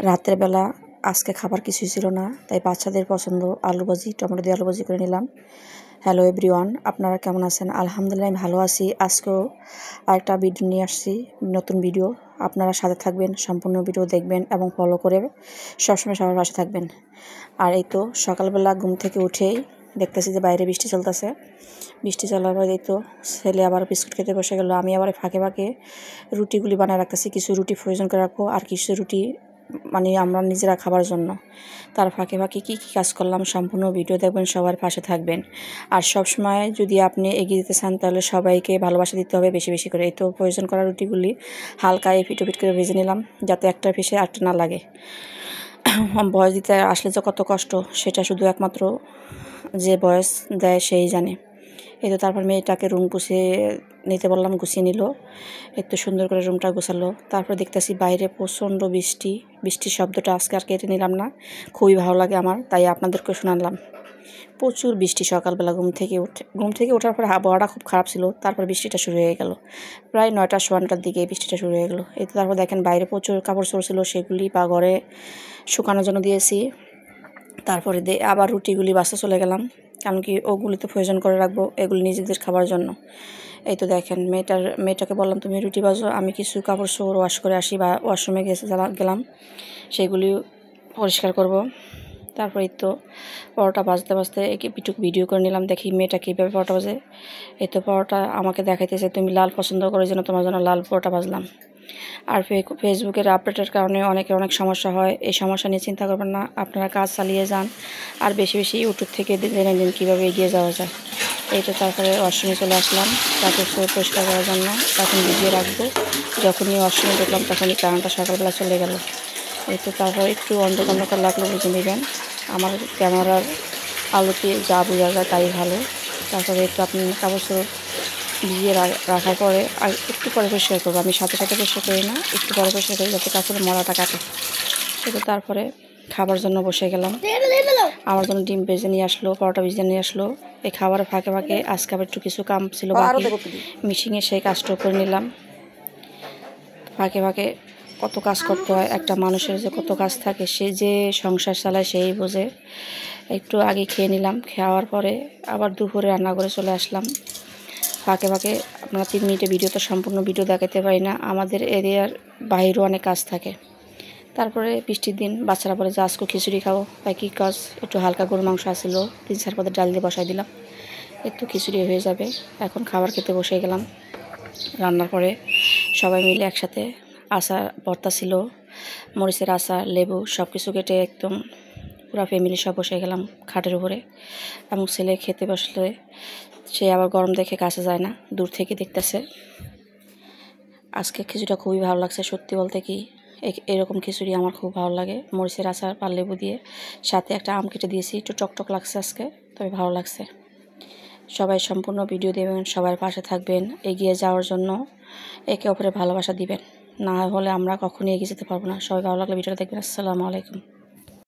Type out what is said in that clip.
রাতের বেলা আজকে খাবার কিছুই ছিল না, তাই বাচ্চাদের পছন্দ আলু ভাজি, টমেটো দিয়ে আলু ভাজি করে নিলাম। হ্যালো এভরিওয়ান, আপনারা কেমন আছেন? আলহামদুলিল্লাহ আমি ভালো আছি। আজকেও আরেকটা ভিডিও নিয়ে আসছি, নতুন ভিডিও। আপনারা সাথে থাকবেন, সম্পূর্ণ ভিডিও দেখবেন এবং ফলো করে সবসময় সবার পাশে থাকবেন। আর এই তো সকালবেলা ঘুম থেকে উঠেই দেখতেছি যে বাইরে বৃষ্টি চলতেছে। বৃষ্টি চলার পরে এই তো ছেলে আবার বিস্কুট খেতে বসে গেল। আমি আবার ফাঁকে ফাঁকে রুটিগুলি বানায় রাখতেছি। কিছু রুটি প্রয়োজন করে রাখবো, আর কিছু রুটি মানে আমরা নিজেরা খাবার জন্য। তার ফাঁকে ফাঁকে কী কী কাজ করলাম সম্পূর্ণ ভিডিও দেখবেন, সবার পাশে থাকবেন। আর সব সময় যদি আপনি এগিয়ে দিতে চান তাহলে সবাইকে ভালোবাসা দিতে হবে বেশি বেশি করে। এই তো প্রয়োজন করা রুটিগুলি হালকা এপিট ওপিট করে ভেজে নিলাম, যাতে একটা পিঠে আটটা না লাগে। বয়স দিতে আসলে যে কত কষ্ট, সেটা শুধু একমাত্র যে বয়স দেয় সেই জানে। এই তো তারপর মেয়েটাকে রুম গুছিয়ে নিতে বললাম, গুছিয়ে নিল। একটু সুন্দর করে রুমটা গোছালো। তারপর দেখতেছি বাইরে প্রচণ্ড বৃষ্টি। বৃষ্টির শব্দটা আজকে আর কেটে নিলাম না, খুবই ভালো লাগে আমার, তাই আপনাদেরকে শোনালাম। প্রচুর বৃষ্টি সকালবেলা ঘুম থেকে ওঠার পর আবহাওয়াটা খুব খারাপ ছিল। তারপর বৃষ্টিটা শুরু হয়ে গেল, প্রায় 9টা সোয়া 9টার দিকে বৃষ্টিটা শুরু হয়ে গেল। এই তো তারপর দেখেন বাইরে প্রচুর কাপড় চোপড় ছিল, সেগুলি বা ঘরে শুকানোর জন্য দিয়েছি। তারপরে আবার রুটিগুলি বাসা চলে গেলাম, কারণ কি ওগুলি তো প্রয়োজন করে রাখবো, এগুলি নিজেদের খাবার জন্য। এই তো দেখেন মেয়েটাকে বললাম তুমি রুটি বাজো, আমি কিছু কাপড় চোপড় ওয়াশ করে আসি, বা ওয়াশরুমে গেলাম সেগুলি পরিষ্কার করব। তারপরে তো পরোটা ভাজতে ভাজতে একটু ভিডিও করে নিলাম, দেখি মেয়েটা কীভাবে পরোটা ভাজে। এই তো পরোটা আমাকে দেখাইতেছে তুমি লাল পছন্দ করে, যেন তোমার জন্য লাল পরোটা ভাজলাম। আর ফেসবুকের আপডেটের কারণে অনেক সমস্যা হয়। এই সমস্যা নিয়ে চিন্তা করবেন না, আপনারা কাজ চালিয়ে যান। আর বেশি বেশি ইউটিউব থেকে জেনে নিন কীভাবে এগিয়ে যাওয়া যায়। এইটা তারপরে ওয়াশরুমে চলে আসলাম কাপড় পরিষ্কার করার জন্য, তখন ভিজিয়ে রাখবো। যখনই ওয়াশরুমে দেখলাম তখনই কারেন্টটা সকালবেলা চলে গেল। এই তো তারপর একটু অন্ধকার লাগলো, বুঝে নেবেন আমার ক্যামেরার আলোতে যা বোঝা যায় তাই ভালো। তারপরে একটু আপনি কাপড় ভিজিয়ে রাখার পরে আর একটু পরে পরিষ্কার করবো। আমি সাথে সাথে পরিষ্কার করি না, একটু পরে পরিষ্কার করি, যাতে কাপড়ের মরাটা কাটে। সেটা তারপরে খাবার জন্য বসে গেলাম। আমার জন্য ডিম ভেজে নিয়ে আসলো, পরোটা ভেজে নিয়ে আসলো। এই খাবারের ফাঁকে ফাঁকে আজকে আবার একটু কিছু কাম ছিল বাকি, মিশিংয়ে সেই কাজটাও করে নিলাম। ফাঁকে ফাঁকে কত কাজ করতে হয়, একটা মানুষের যে কত কাজ থাকে, সে যে সংসার চালায় সেই বোঝে। একটু আগে খেয়ে নিলাম, খাওয়ার পরে আবার দুপুরে রান্না করে চলে আসলাম। ফাঁকে ফাঁকে আপনারা 3 মিনিটে ভিডিওতে সম্পূর্ণ ভিডিও দেখাতে পারি না, আমাদের এরিয়ার বাইরেও অনেক কাজ থাকে। তারপরে বৃষ্টির দিন বাচ্চারা বলে যে আজকে খিচুড়ি খাবো, তাই কী কাজ, একটু হালকা গরুর মাংস আসছিল 3-4 পদের ডাল দিয়ে বসাই দিলাম, একটু খিচুড়ি হয়ে যাবে। এখন খাবার খেতে বসে গেলাম। রান্নার পরে সবাই মিলে একসাথে আচার ভর্তা ছিল, মরিচের আচার, লেবু সব কিছু কেটে একদম পুরো ফ্যামিলি সব বসে গেলাম খাটের উপরে। এবং ছেলে খেতে বসলে সে আবার গরম দেখে কাছে যায় না, দূর থেকে দেখতেছে। আজকে খিচুড়িটা খুবই ভালো লাগছে, সত্যি বলতে কি এরকম খিচুড়ি আমার খুব ভালো লাগে, মরিচের আচার আর লেবু দিয়ে, সাথে একটা আম কেটে দিয়েছি, একটু টকটক লাগছে আজকে, তবে ভালো লাগছে। সবাই সম্পূর্ণ ভিডিও দেবেন, সবার পাশে থাকবেন, এগিয়ে যাওয়ার জন্য একে অপরের ভালোবাসা দিবেন, না হলে আমরা কখনোই এগিয়ে যেতে পারবো না। সবাই ভালো লাগলে ভিডিওটা দেখবেন। আসসালামু আলাইকুম।